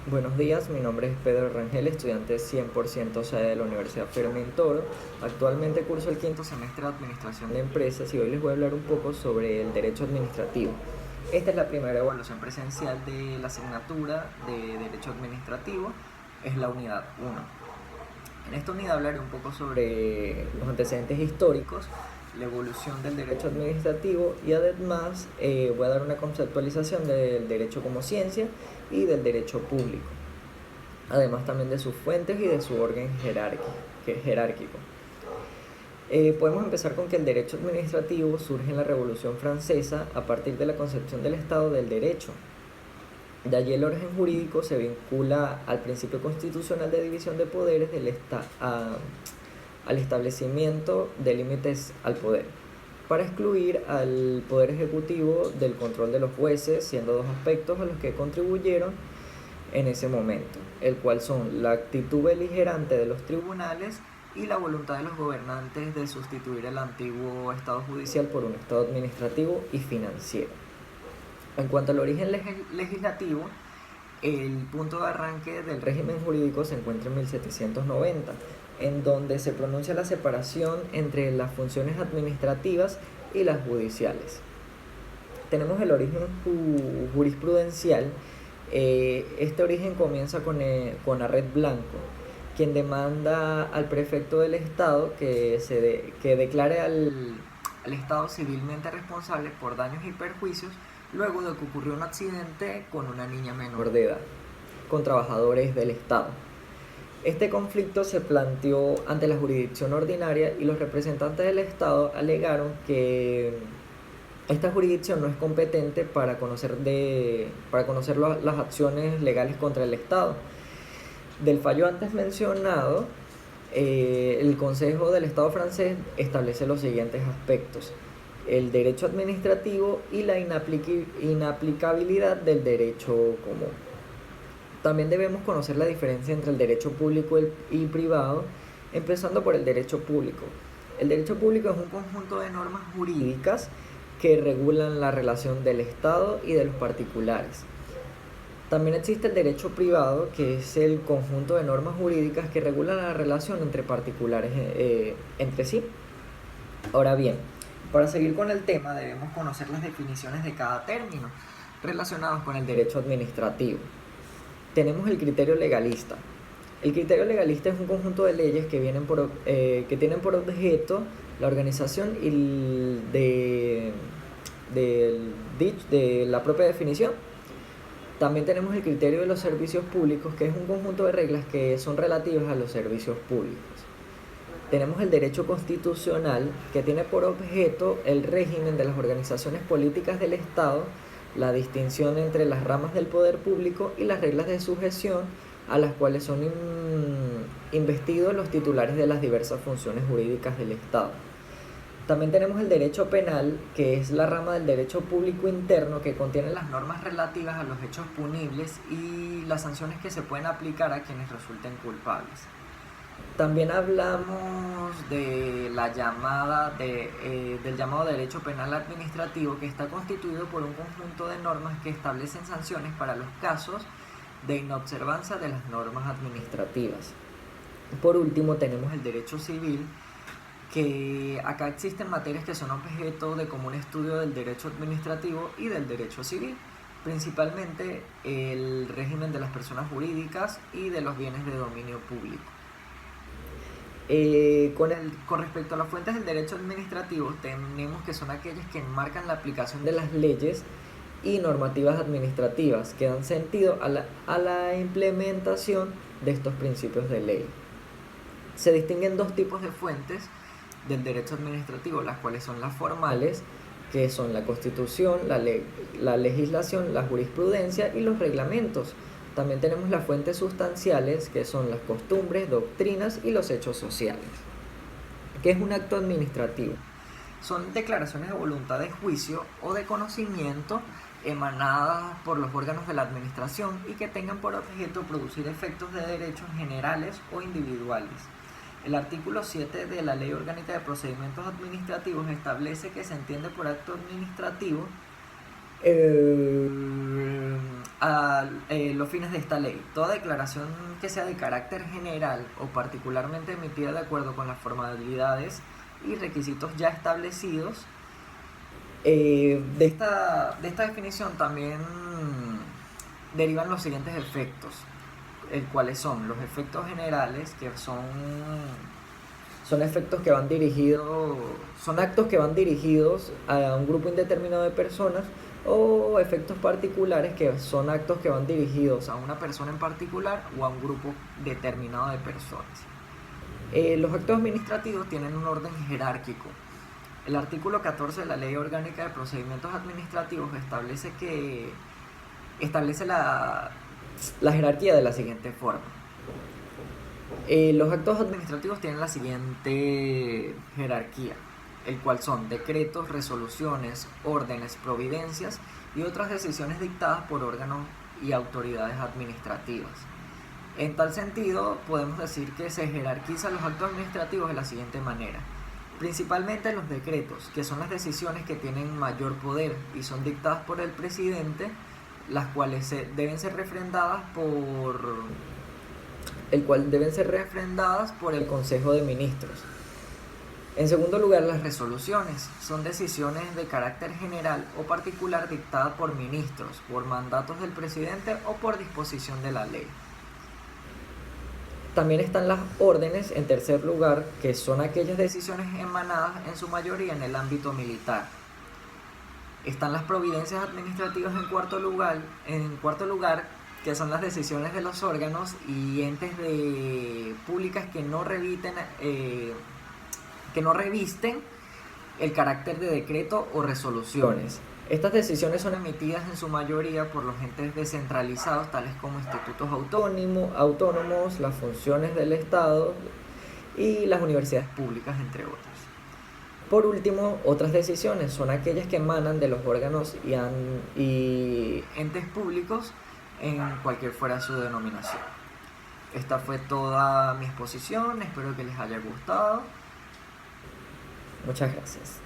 Buenos días, mi nombre es Pedro Rangel, estudiante 100% SAE de la Universidad Fermín Toro. Actualmente curso el quinto semestre de Administración de Empresas y hoy les voy a hablar un poco sobre el derecho administrativo. Esta es la primera evaluación presencial de la asignatura de Derecho Administrativo, es la unidad 1. En esta unidad hablaré un poco sobre los antecedentes históricos, la evolución del derecho administrativo y además voy a dar una conceptualización del derecho como ciencia y del derecho público, además también de sus fuentes y de su orden jerárquico. Podemos empezar con que el derecho administrativo surge en la Revolución Francesa a partir de la concepción del Estado del Derecho. De allí el orden jurídico se vincula al principio constitucional de división de poderes al establecimiento de límites al poder, para excluir al Poder Ejecutivo del control de los jueces, siendo dos aspectos a los que contribuyeron en ese momento, el cual son la actitud beligerante de los tribunales y la voluntad de los gobernantes de sustituir el antiguo Estado judicial por un Estado administrativo y financiero. En cuanto al origen legislativo, el punto de arranque del régimen jurídico se encuentra en 1790, en donde se pronuncia la separación entre las funciones administrativas y las judiciales. Tenemos el origen jurisprudencial. Este origen comienza con Arret Blanco, quien demanda al prefecto del Estado que declare al Estado civilmente responsable por daños y perjuicios luego de que ocurrió un accidente con una niña menor de edad, con trabajadores del Estado. Este conflicto se planteó ante la jurisdicción ordinaria y los representantes del Estado alegaron que esta jurisdicción no es competente para conocer las acciones legales contra el Estado. Del fallo antes mencionado, el Consejo del Estado francés establece los siguientes aspectos: el derecho administrativo y la inaplicabilidad del derecho común. También debemos conocer la diferencia entre el derecho público y privado, empezando por el derecho público. El derecho público es un conjunto de normas jurídicas que regulan la relación del Estado y de los particulares. También existe el derecho privado, que es el conjunto de normas jurídicas que regulan la relación entre particulares entre sí. Ahora bien, para seguir con el tema debemos conocer las definiciones de cada término relacionados con el derecho administrativo. Tenemos el criterio legalista. El criterio legalista es un conjunto de leyes que tienen por objeto la organización de la propia definición. También tenemos el criterio de los servicios públicos, que es un conjunto de reglas que son relativas a los servicios públicos. Tenemos el derecho constitucional, que tiene por objeto el régimen de las organizaciones políticas del Estado, la distinción entre las ramas del poder público y las reglas de sujeción a las cuales son investidos los titulares de las diversas funciones jurídicas del Estado. También tenemos el derecho penal, que es la rama del derecho público interno que contiene las normas relativas a los hechos punibles y las sanciones que se pueden aplicar a quienes resulten culpables. También hablamos de del llamado derecho penal administrativo, que está constituido por un conjunto de normas que establecen sanciones para los casos de inobservancia de las normas administrativas. Por último, tenemos el derecho civil, que acá existen materias que son objeto de común estudio del derecho administrativo y del derecho civil, principalmente el régimen de las personas jurídicas y de los bienes de dominio público. Con respecto a las fuentes del derecho administrativo, tenemos que son aquellas que enmarcan la aplicación de las leyes y normativas administrativas que dan sentido a la implementación de estos principios de ley. Se distinguen dos tipos de fuentes del derecho administrativo, las cuales son las formales, que son la Constitución, la legislación, la jurisprudencia y los reglamentos. También tenemos las fuentes sustanciales, que son las costumbres, doctrinas y los hechos sociales. ¿Qué es un acto administrativo? Son declaraciones de voluntad de juicio o de conocimiento emanadas por los órganos de la administración y que tengan por objeto producir efectos de derechos generales o individuales. El artículo 7 de la Ley Orgánica de Procedimientos Administrativos establece que se entiende por acto administrativo a los fines de esta ley. Toda declaración que sea de carácter general o particularmente emitida de acuerdo con las formalidades y requisitos ya establecidos. De esta definición también derivan los siguientes efectos, el cuales son los efectos generales, que son efectos que van dirigidos, son actos que van dirigidos a un grupo indeterminado de personas, o efectos particulares, que son actos que van dirigidos a una persona en particular o a un grupo determinado de personas. Los actos administrativos tienen un orden jerárquico. El artículo 14 de la Ley Orgánica de Procedimientos Administrativos establece la jerarquía de la siguiente forma. Los actos administrativos tienen la siguiente jerarquía, el cual son decretos, resoluciones, órdenes, providencias y otras decisiones dictadas por órganos y autoridades administrativas. En tal sentido, podemos decir que se jerarquizan los actos administrativos de la siguiente manera. Principalmente los decretos, que son las decisiones que tienen mayor poder y son dictadas por el presidente, las cuales deben ser refrendadas por el Consejo de Ministros. En segundo lugar, las resoluciones son decisiones de carácter general o particular dictadas por ministros, por mandatos del presidente o por disposición de la ley. También están las órdenes, en tercer lugar, que son aquellas decisiones emanadas en su mayoría en el ámbito militar. Están las providencias administrativas en cuarto lugar, que son las decisiones de los órganos y entes públicas que no revisten el carácter de decreto o resoluciones. Estas decisiones son emitidas en su mayoría por los entes descentralizados, tales como institutos autónomos, las funciones del Estado y las universidades públicas, entre otros. Por último, otras decisiones son aquellas que emanan de los órganos y entes públicos en cualquier fuera su denominación. Esta fue toda mi exposición, espero que les haya gustado. Muchas gracias.